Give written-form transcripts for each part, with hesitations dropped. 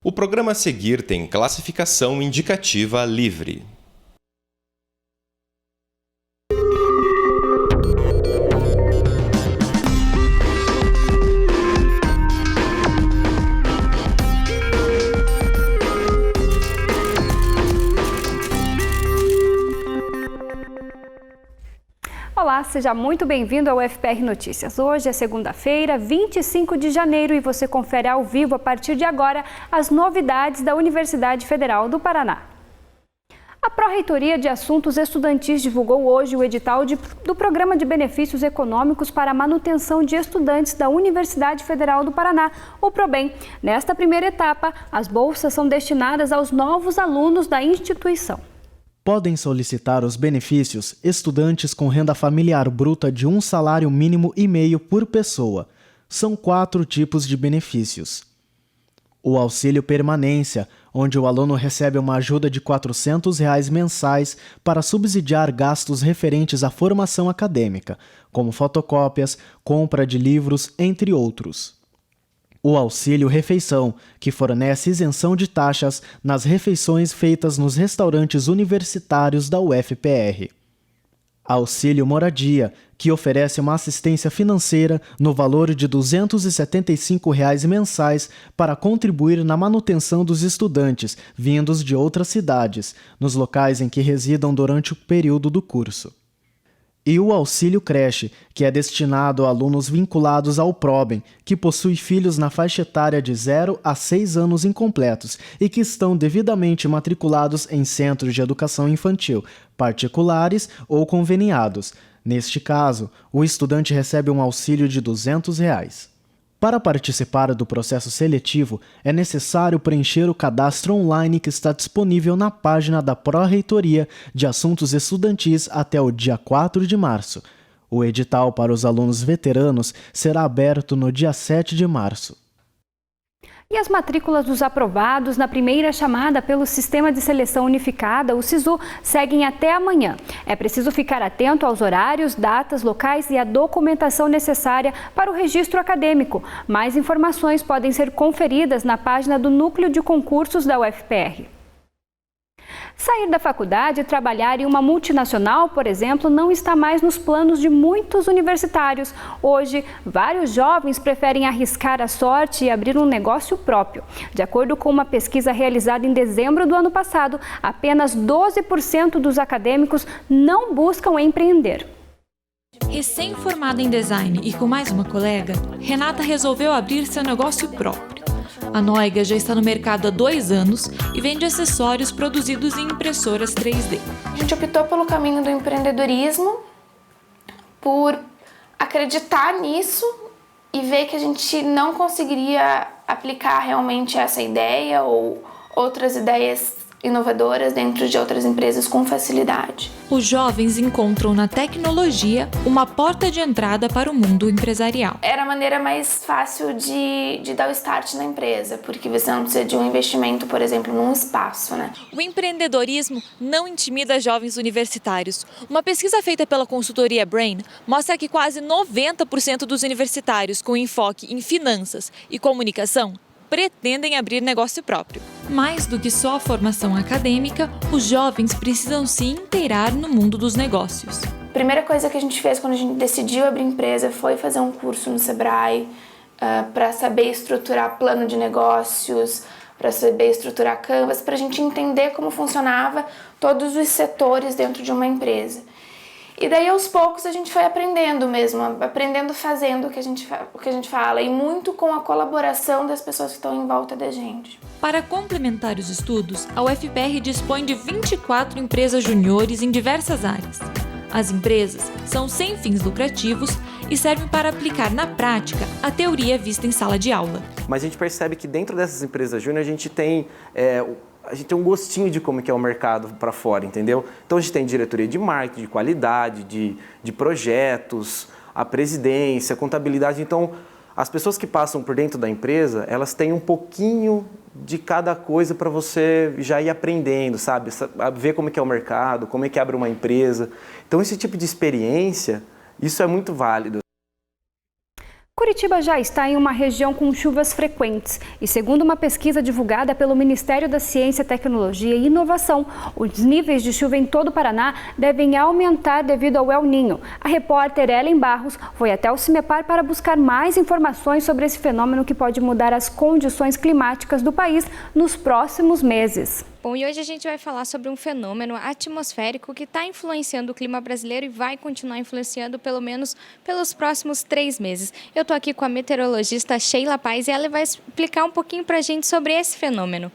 O programa a seguir tem classificação indicativa livre. Olá, seja muito bem-vindo ao FPR Notícias. Hoje é segunda-feira, 25 de janeiro, e você confere ao vivo, a partir de agora, as novidades da Universidade Federal do Paraná. A Pró-Reitoria de Assuntos Estudantis divulgou hoje o edital do Programa de Benefícios Econômicos para a Manutenção de Estudantes da Universidade Federal do Paraná, o PROBEM. Nesta primeira etapa, as bolsas são destinadas aos novos alunos da instituição. Podem solicitar os benefícios estudantes com renda familiar bruta de um salário mínimo e meio por pessoa. São 4 tipos de benefícios. O auxílio permanência, onde o aluno recebe uma ajuda de R$ 400 mensais para subsidiar gastos referentes à formação acadêmica, como fotocópias, compra de livros, entre outros. O auxílio refeição, que fornece isenção de taxas nas refeições feitas nos restaurantes universitários da UFPR. Auxílio moradia, que oferece uma assistência financeira no valor de R$ 275 mensais para contribuir na manutenção dos estudantes vindos de outras cidades, nos locais em que residam durante o período do curso. E o auxílio creche, que é destinado a alunos vinculados ao PROBEM, que possui filhos na faixa etária de 0 a 6 anos incompletos e que estão devidamente matriculados em centros de educação infantil, particulares ou conveniados. Neste caso, o estudante recebe um auxílio de R$ 200. Para participar do processo seletivo, é necessário preencher o cadastro online que está disponível na página da Pró-Reitoria de Assuntos Estudantis até o dia 4 de março. O edital para os alunos veteranos será aberto no dia 7 de março. E as matrículas dos aprovados na primeira chamada pelo Sistema de Seleção Unificada, o SISU, seguem até amanhã. É preciso ficar atento aos horários, datas, locais e a documentação necessária para o registro acadêmico. Mais informações podem ser conferidas na página do Núcleo de Concursos da UFPR. Sair da faculdade e trabalhar em uma multinacional, por exemplo, não está mais nos planos de muitos universitários. Hoje, vários jovens preferem arriscar a sorte e abrir um negócio próprio. De acordo com uma pesquisa realizada em dezembro do ano passado, apenas 12% dos acadêmicos não buscam empreender. Recém-formada em design e com mais uma colega, Renata resolveu abrir seu negócio próprio. A Noiga já está no mercado há 2 anos e vende acessórios produzidos em impressoras 3D. A gente optou pelo caminho do empreendedorismo, por acreditar nisso e ver que a gente não conseguiria aplicar realmente essa ideia ou outras ideias inovadoras dentro de outras empresas com facilidade. Os jovens encontram na tecnologia uma porta de entrada para o mundo empresarial. Era a maneira mais fácil de dar o start na empresa, porque você não precisa de um investimento, por exemplo, num espaço, né? O empreendedorismo não intimida jovens universitários. Uma pesquisa feita pela consultoria Brain mostra que quase 90% dos universitários com enfoque em finanças e comunicação pretendem abrir negócio próprio. Mais do que só a formação acadêmica, os jovens precisam se inteirar no mundo dos negócios. A primeira coisa que a gente fez quando a gente decidiu abrir empresa foi fazer um curso no Sebrae para saber estruturar plano de negócios, para saber estruturar Canvas, para a gente entender como funcionava todos os setores dentro de uma empresa. E daí, aos poucos, a gente foi aprendendo mesmo, aprendendo fazendo o que a gente fala, e muito com a colaboração das pessoas que estão em volta da gente. Para complementar os estudos, a UFPR dispõe de 24 empresas juniores em diversas áreas. As empresas são sem fins lucrativos e servem para aplicar na prática a teoria vista em sala de aula. Mas a gente percebe que dentro dessas empresas júnior a gente tem um gostinho de como que é o mercado para fora, entendeu? Então a gente tem diretoria de marketing, de qualidade, de projetos, a presidência, a contabilidade. Então as pessoas que passam por dentro da empresa, elas têm um pouquinho de cada coisa para você já ir aprendendo, sabe? Ver como que é o mercado, como é que abre uma empresa. Então esse tipo de experiência, isso é muito válido. Curitiba já está em uma região com chuvas frequentes e, segundo uma pesquisa divulgada pelo Ministério da Ciência, Tecnologia e Inovação, os níveis de chuva em todo o Paraná devem aumentar devido ao El Niño. A repórter Ellen Barros foi até o CIMEPAR para buscar mais informações sobre esse fenômeno que pode mudar as condições climáticas do país nos próximos meses. Bom, e hoje a gente vai falar sobre um fenômeno atmosférico que está influenciando o clima brasileiro e vai continuar influenciando pelo menos pelos próximos 3 meses. Eu estou aqui com a meteorologista Sheila Paz e ela vai explicar um pouquinho para a gente sobre esse fenômeno.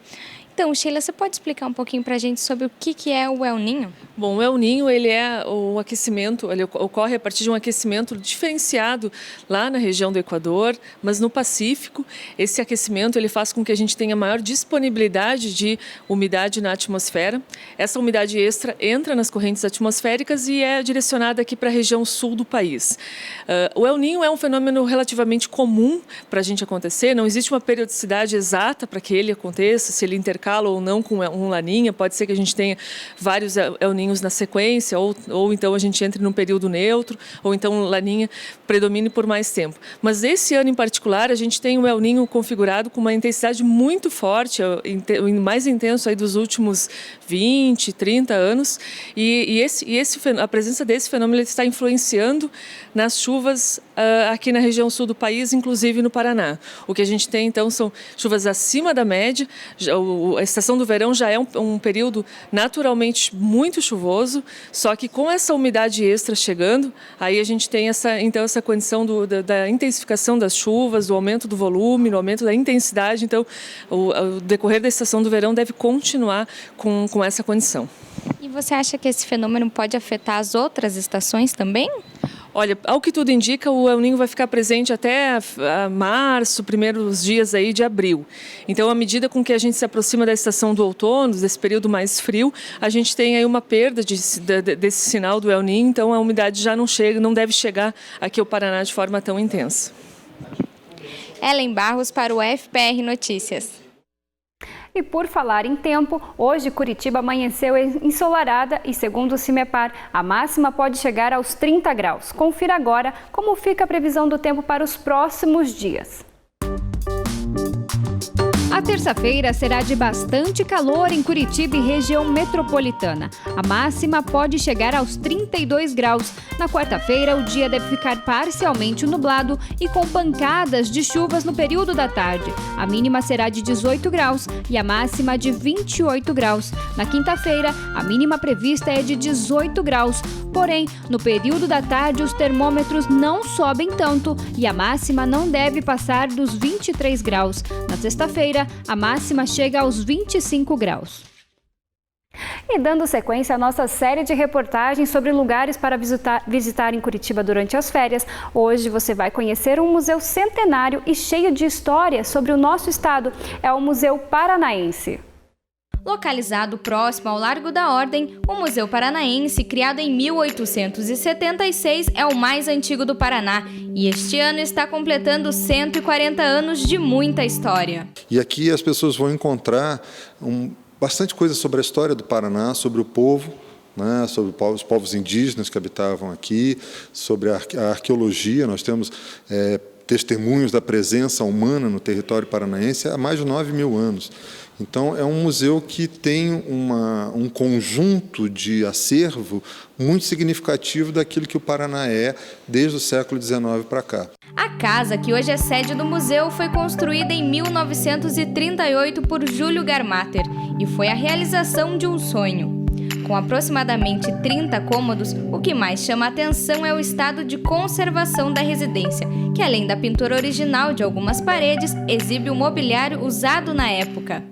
Então, Sheila, você pode explicar um pouquinho para a gente sobre o que é o El Niño? Bom, o El Niño, ele é o aquecimento, ele ocorre a partir de um aquecimento diferenciado lá na região do Equador, mas no Pacífico. Esse aquecimento ele faz com que a gente tenha maior disponibilidade de umidade na atmosfera. Essa umidade extra entra nas correntes atmosféricas e é direcionada aqui para a região sul do país. O El Niño é um fenômeno relativamente comum para a gente acontecer, não existe uma periodicidade exata para que ele aconteça, se ele intercala ou não com um laninha, pode ser que a gente tenha vários El Niños na sequência, ou então a gente entre num período neutro, ou então laninha predomine por mais tempo. Mas esse ano em particular, a gente tem um El Niño configurado com uma intensidade muito forte, o mais intenso aí dos últimos 20, 30 anos, e a presença desse fenômeno ele está influenciando nas chuvas aqui na região sul do país, inclusive no Paraná. O que a gente tem então são chuvas acima da média. A estação do verão já é um período naturalmente muito chuvoso, só que com essa umidade extra chegando, aí a gente tem essa condição da intensificação das chuvas, do aumento do volume, do aumento da intensidade. Então, o decorrer da estação do verão deve continuar com essa condição. E você acha que esse fenômeno pode afetar as outras estações também? Olha, ao que tudo indica, o El Niño vai ficar presente até março, primeiros dias aí de abril. Então, à medida com que a gente se aproxima da estação do outono, desse período mais frio, a gente tem aí uma perda desse sinal do El Niño, então a umidade já não deve chegar aqui ao Paraná de forma tão intensa. Ellen Barros para o FPR Notícias. E por falar em tempo, hoje Curitiba amanheceu ensolarada e, segundo o CIMEPAR, a máxima pode chegar aos 30 graus. Confira agora como fica a previsão do tempo para os próximos dias. A terça-feira será de bastante calor em Curitiba e região metropolitana. A máxima pode chegar aos 32 graus. Na quarta-feira, o dia deve ficar parcialmente nublado e com pancadas de chuvas no período da tarde. A mínima será de 18 graus e a máxima de 28 graus. Na quinta-feira, a mínima prevista é de 18 graus. Porém, no período da tarde, os termômetros não sobem tanto e a máxima não deve passar dos 23 graus. Na sexta-feira, a máxima chega aos 25 graus. E dando sequência à nossa série de reportagens sobre lugares para visitar em Curitiba durante as férias, hoje você vai conhecer um museu centenário e cheio de histórias sobre o nosso estado. É o Museu Paranaense. Localizado próximo ao Largo da Ordem, o Museu Paranaense, criado em 1876, é o mais antigo do Paraná e este ano está completando 140 anos de muita história. E aqui as pessoas vão encontrar bastante coisa sobre a história do Paraná, sobre o povo, né, sobre os povos indígenas que habitavam aqui, sobre a arqueologia. Nós temos testemunhos da presença humana no território paranaense há mais de 9.000 anos. Então, é um museu que tem um conjunto de acervo muito significativo daquilo que o Paraná é desde o século XIX para cá. A casa, que hoje é sede do museu, foi construída em 1938 por Júlio Garmater e foi a realização de um sonho. Com aproximadamente 30 cômodos, o que mais chama a atenção é o estado de conservação da residência, que além da pintura original de algumas paredes, exibe o mobiliário usado na época.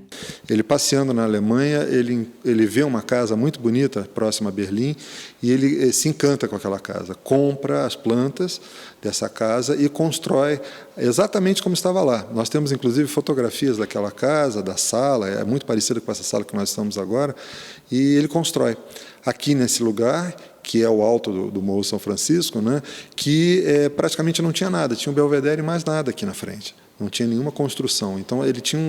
Ele passeando na Alemanha, ele vê uma casa muito bonita, próxima a Berlim, e ele se encanta com aquela casa, compra as plantas dessa casa e constrói exatamente como estava lá. Nós temos, inclusive, fotografias daquela casa, da sala, é muito parecida com essa sala que nós estamos agora, e ele constrói. Aqui nesse lugar, que é o alto do Morro São Francisco, né, que praticamente não tinha nada, tinha um belvedere e mais nada aqui na frente. Não tinha nenhuma construção. Então, ele tinha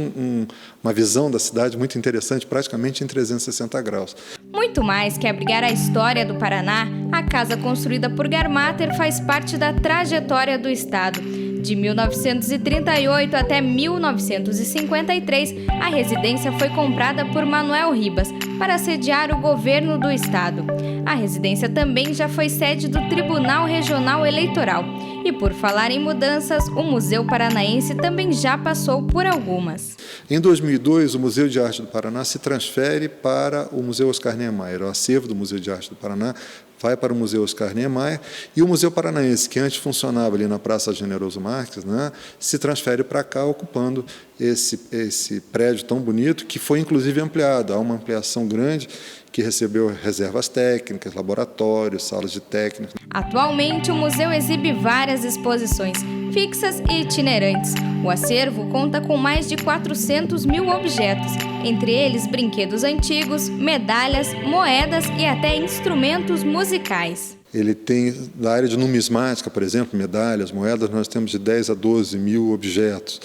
uma visão da cidade muito interessante, praticamente em 360 graus. Muito mais que abrigar a história do Paraná, a casa construída por Garmater faz parte da trajetória do estado. De 1938 até 1953, a residência foi comprada por Manuel Ribas para sediar o governo do estado. A residência também já foi sede do Tribunal Regional Eleitoral. E por falar em mudanças, o Museu Paranaense também já passou por algumas. Em 2002, o Museu de Arte do Paraná se transfere para o Museu Oscar Niemeyer. O acervo do Museu de Arte do Paraná vai para o Museu Oscar Niemeyer e o Museu Paranaense, que antes funcionava ali na Praça Generoso Marques, né, se transfere para cá, ocupando esse prédio tão bonito, que foi inclusive ampliado. Há uma ampliação grande que recebeu reservas técnicas, laboratórios, salas de técnica. Atualmente, o museu exibe várias exposições, fixas e itinerantes. O acervo conta com mais de 400 mil objetos, entre eles brinquedos antigos, medalhas, moedas e até instrumentos musicais. Ele tem, da área de numismática, por exemplo, medalhas, moedas, nós temos de 10 a 12 mil objetos.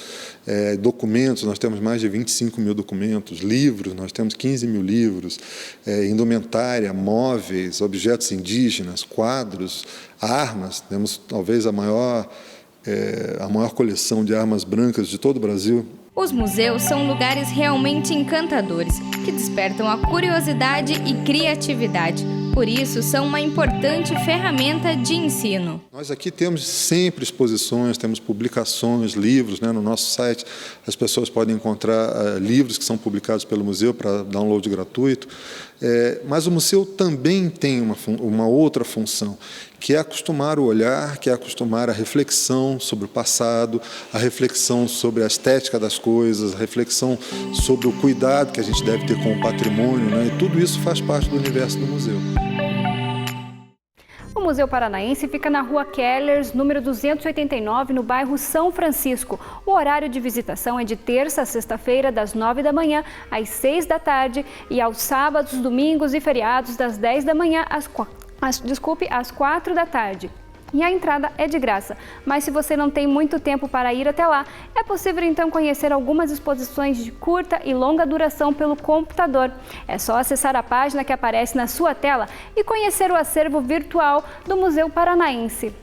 Documentos, nós temos mais de 25 mil documentos. Livros, nós temos 15 mil livros. Indumentária, móveis, objetos indígenas, quadros, armas. Temos talvez a maior coleção de armas brancas de todo o Brasil. Os museus são lugares realmente encantadores, que despertam a curiosidade e criatividade. Por isso, são uma importante ferramenta de ensino. Nós aqui temos sempre exposições, temos publicações, livros, né? No nosso site as pessoas podem encontrar livros que são publicados pelo museu para download gratuito. Mas o museu também tem uma outra função, que é acostumar o olhar, que é acostumar a reflexão sobre o passado, a reflexão sobre a estética das coisas, a reflexão sobre o cuidado que a gente deve ter com o patrimônio, né? E tudo isso faz parte do universo do museu. O Museu Paranaense fica na Rua Kellers, número 289, no bairro São Francisco. O horário de visitação é de terça a sexta-feira, das 9 da manhã às 6 da tarde e aos sábados, domingos e feriados, das 10 da manhã às 4 da tarde. E a entrada é de graça, mas se você não tem muito tempo para ir até lá, é possível então conhecer algumas exposições de curta e longa duração pelo computador. É só acessar a página que aparece na sua tela e conhecer o acervo virtual do Museu Paranaense.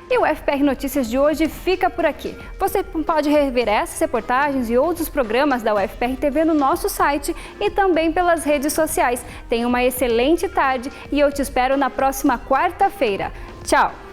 E o FPR Notícias de hoje fica por aqui. Você pode rever essas reportagens e outros programas da UFPR TV no nosso site e também pelas redes sociais. Tenha uma excelente tarde e eu te espero na próxima quarta-feira. Tchau!